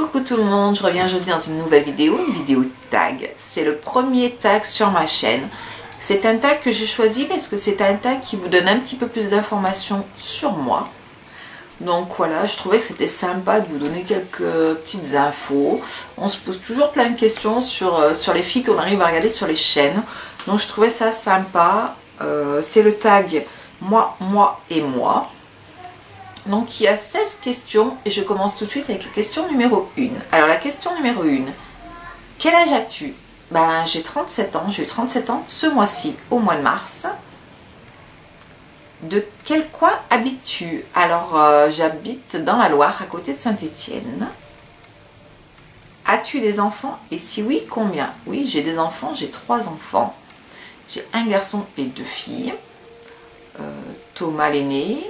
Coucou tout le monde, je reviens aujourd'hui dans une nouvelle vidéo tag. C'est le premier tag sur ma chaîne. C'est un tag que j'ai choisi parce que c'est un tag qui vous donne un petit peu plus d'informations sur moi. Donc voilà, je trouvais que c'était sympa de vous donner quelques petites infos. On se pose toujours plein de questions sur les filles qu'on arrive à regarder sur les chaînes. Donc je trouvais ça sympa. C'est le tag moi, moi et moi. Donc il y a 16 questions et je commence tout de suite avec la question numéro 1. Alors la question numéro 1, quel âge as-tu? Ben j'ai 37 ans, j'ai eu 37 ans ce mois-ci, au mois de mars. De quel coin habites-tu? Alors j'habite dans la Loire, à côté de Saint-Étienne. As-tu des enfants? Et si oui, combien? Oui, j'ai des enfants, j'ai 3 enfants. J'ai un garçon et 2 filles. Thomas l'aîné,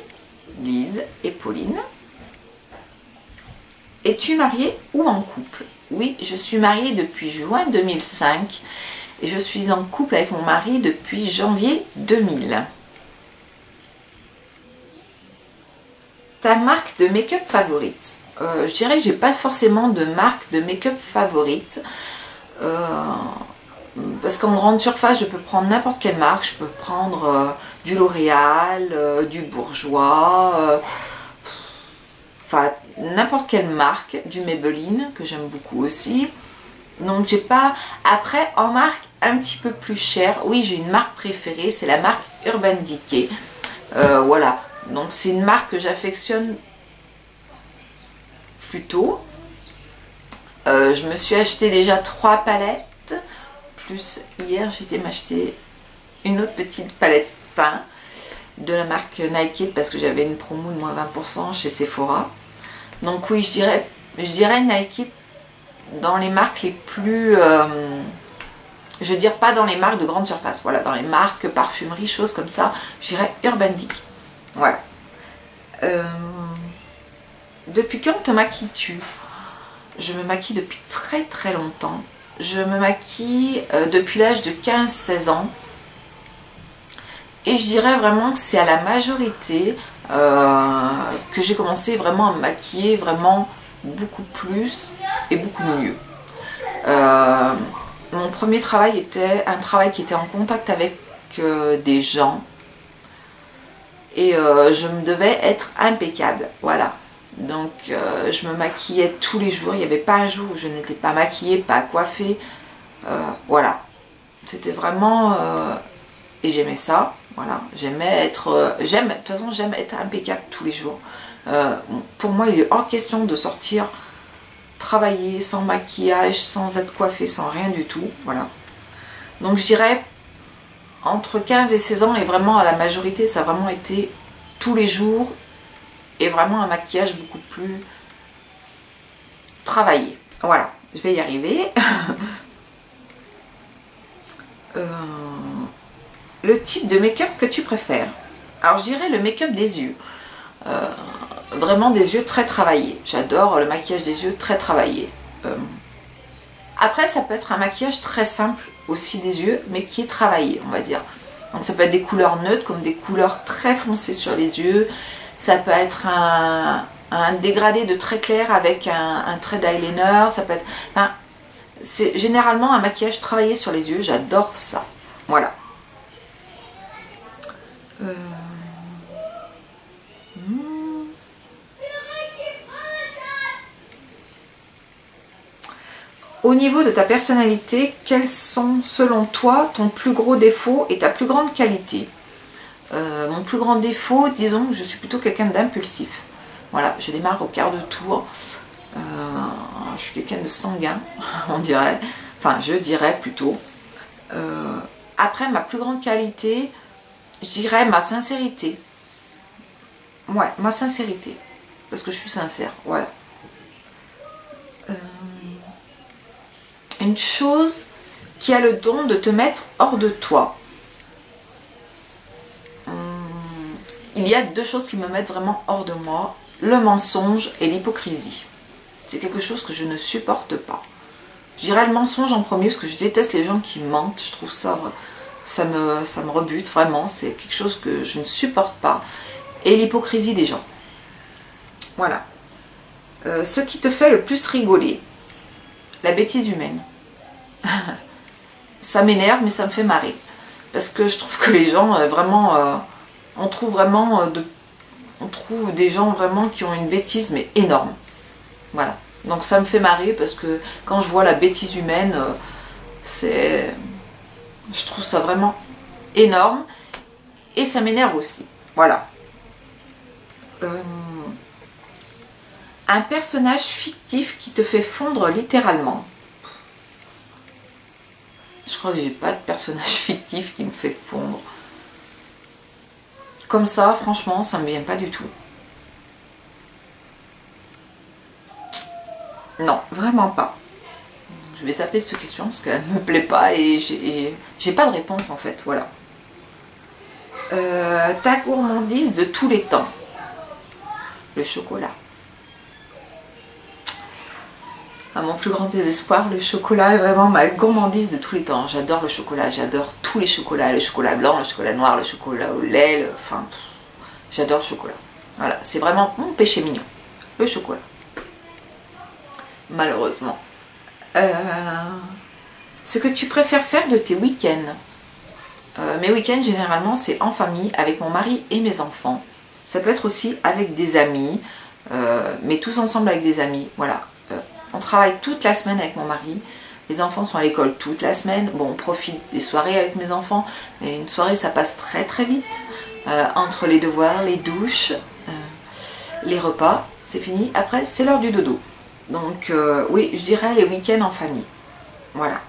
Lise et Pauline. Es-tu mariée ou en couple? Oui, je suis mariée depuis juin 2005 et je suis en couple avec mon mari depuis janvier 2000. Ta marque de make-up favorite? Je dirais que j'ai pas forcément de marque de make-up favorite. Parce qu'en grande surface, je peux prendre n'importe quelle marque. Je peux prendre du L'Oréal, du Bourjois, enfin n'importe quelle marque, du Maybelline que j'aime beaucoup aussi. Donc j'ai pas. Après, en marque un petit peu plus chère, oui, j'ai une marque préférée, c'est la marque Urban Decay. Voilà, donc c'est une marque que j'affectionne plutôt. Je me suis acheté déjà 3 palettes. Plus hier j'ai été m'acheter une autre petite palette teint de la marque Nike parce que j'avais une promo de moins 20% chez Sephora. Donc oui, je dirais Nike dans les marques les plus je veux dire pas dans les marques de grande surface, voilà, dans les marques parfumerie, choses comme ça, je dirais Urban Decay. Voilà. Depuis quand te maquilles-tu? Je me maquille depuis très très longtemps. Je me maquille depuis l'âge de 15-16 ans. Et je dirais vraiment que c'est à la majorité que j'ai commencé vraiment à me maquiller vraiment beaucoup plus et beaucoup mieux. Mon premier travail était un travail qui était en contact avec des gens. Et je me devais être impeccable. Voilà. Donc je me maquillais tous les jours, il n'y avait pas un jour où je n'étais pas maquillée, pas coiffée, voilà, c'était vraiment, et j'aimais ça, voilà, j'aimais être, de toute façon j'aime être impeccable tous les jours. Pour moi il est hors de question de sortir travailler sans maquillage, sans être coiffée, sans rien du tout, voilà. Donc je dirais entre 15 et 16 ans et vraiment à la majorité ça a vraiment été tous les jours. Et vraiment un maquillage beaucoup plus travaillé. Voilà, je vais y arriver. Le type de make-up que tu préfères? Alors je dirais le make-up des yeux. Vraiment des yeux très travaillés. J'adore le maquillage des yeux très travaillé. Après ça peut être un maquillage très simple aussi des yeux, mais qui est travaillé, on va dire. Donc ça peut être des couleurs neutres comme des couleurs très foncées sur les yeux. Ça peut être un dégradé de très clair avec un trait d'eyeliner. Ça peut être... Enfin, c'est généralement un maquillage travaillé sur les yeux. J'adore ça. Voilà. Au niveau de ta personnalité, quels sont selon toi ton plus gros défaut et ta plus grande qualité? Mon plus grand défaut, disons que je suis plutôt quelqu'un d'impulsif. Voilà, je démarre au quart de tour. Je suis quelqu'un de sanguin, on dirait. Enfin, je dirais plutôt. Après, ma plus grande qualité, je dirais ma sincérité. Ouais, ma sincérité. Parce que je suis sincère, voilà. Une chose qui a le don de te mettre hors de toi. Il y a 2 choses qui me mettent vraiment hors de moi, le mensonge et l'hypocrisie. C'est quelque chose que je ne supporte pas. Je dirais le mensonge en premier parce que je déteste les gens qui mentent. Je trouve ça me rebute vraiment. C'est quelque chose que je ne supporte pas. Et l'hypocrisie des gens. Voilà. Ce qui te fait le plus rigoler. La bêtise humaine. Ça m'énerve, mais ça me fait marrer. Parce que je trouve que les gens, vraiment, on trouve des gens vraiment qui ont une bêtise, mais énorme. Voilà. Donc ça me fait marrer parce que quand je vois la bêtise humaine, je trouve ça vraiment énorme. Et ça m'énerve aussi. Voilà. Un personnage fictif qui te fait fondre littéralement. Je crois que j'ai pas de personnage fictif qui me fait fondre. Comme ça, franchement, ça me vient pas du tout. Non, vraiment pas. Je vais zapper cette question parce qu'elle me plaît pas et j'ai pas de réponse en fait. Voilà. Ta gourmandise de tous les temps. Le chocolat. À mon plus grand désespoir, le chocolat est vraiment ma gourmandise de tous les temps. J'adore le chocolat, j'adore tous les chocolats, le chocolat blanc, le chocolat noir, le chocolat au lait, enfin, j'adore le chocolat. Voilà, c'est vraiment mon péché mignon, le chocolat. Malheureusement. Ce que tu préfères faire de tes week-ends. Mes week-ends, généralement, c'est en famille, avec mon mari et mes enfants. Ça peut être aussi avec des amis, mais tous ensemble avec des amis, voilà. On travaille toute la semaine avec mon mari. Les enfants sont à l'école toute la semaine. Bon, on profite des soirées avec mes enfants. Mais une soirée, ça passe très très vite. Entre les devoirs, les douches, les repas, c'est fini. Après, c'est l'heure du dodo. Donc, oui, je dirais les week-ends en famille. Voilà.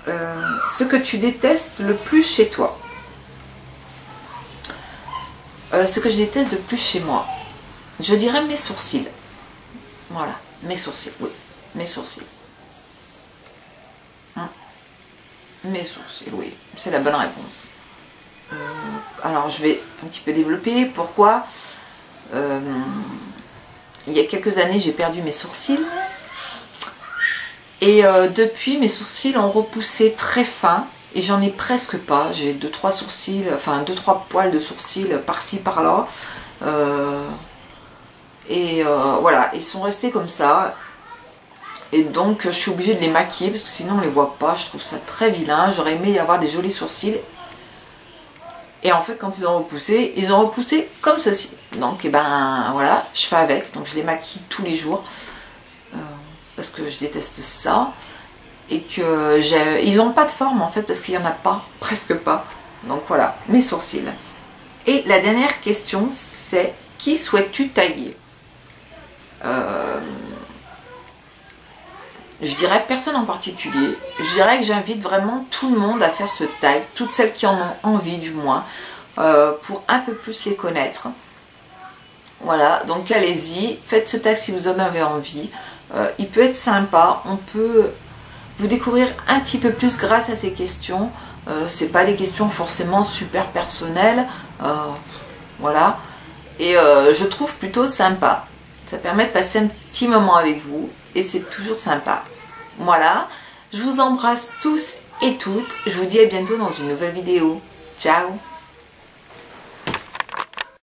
Ce que tu détestes le plus chez toi. Ce que je déteste le plus chez moi. Je dirais mes sourcils. Voilà. Mes sourcils, oui, mes sourcils. Mes sourcils, oui, c'est la bonne réponse. Alors, je vais un petit peu développer. Pourquoi il y a quelques années, j'ai perdu mes sourcils. Et depuis, mes sourcils ont repoussé très fin. Et j'en ai presque pas. J'ai 2-3 sourcils, enfin 2-3 poils de sourcils par-ci, par-là. Voilà, ils sont restés comme ça. Et donc je suis obligée de les maquiller parce que sinon on les voit pas. Je trouve ça très vilain. J'aurais aimé avoir des jolis sourcils. Et en fait, quand ils ont repoussé comme ceci. Donc, et ben voilà, je fais avec. Donc je les maquille tous les jours. Parce que je déteste ça. Et que ils n'ont pas de forme en fait parce qu'il n'y en a pas, presque pas. Donc voilà, mes sourcils. Et la dernière question, c'est qui souhaites-tu tailler? Je dirais personne en particulier. Je dirais que j'invite vraiment tout le monde à faire ce tag, toutes celles qui en ont envie du moins, pour un peu plus les connaître. Voilà, donc allez-y, faites ce tag si vous en avez envie. Il peut être sympa, on peut vous découvrir un petit peu plus grâce à ces questions. C'est pas des questions forcément super personnelles, voilà. Et je trouve plutôt sympa. Ça permet de passer un petit moment avec vous et c'est toujours sympa. Voilà, je vous embrasse tous et toutes. Je vous dis à bientôt dans une nouvelle vidéo. Ciao!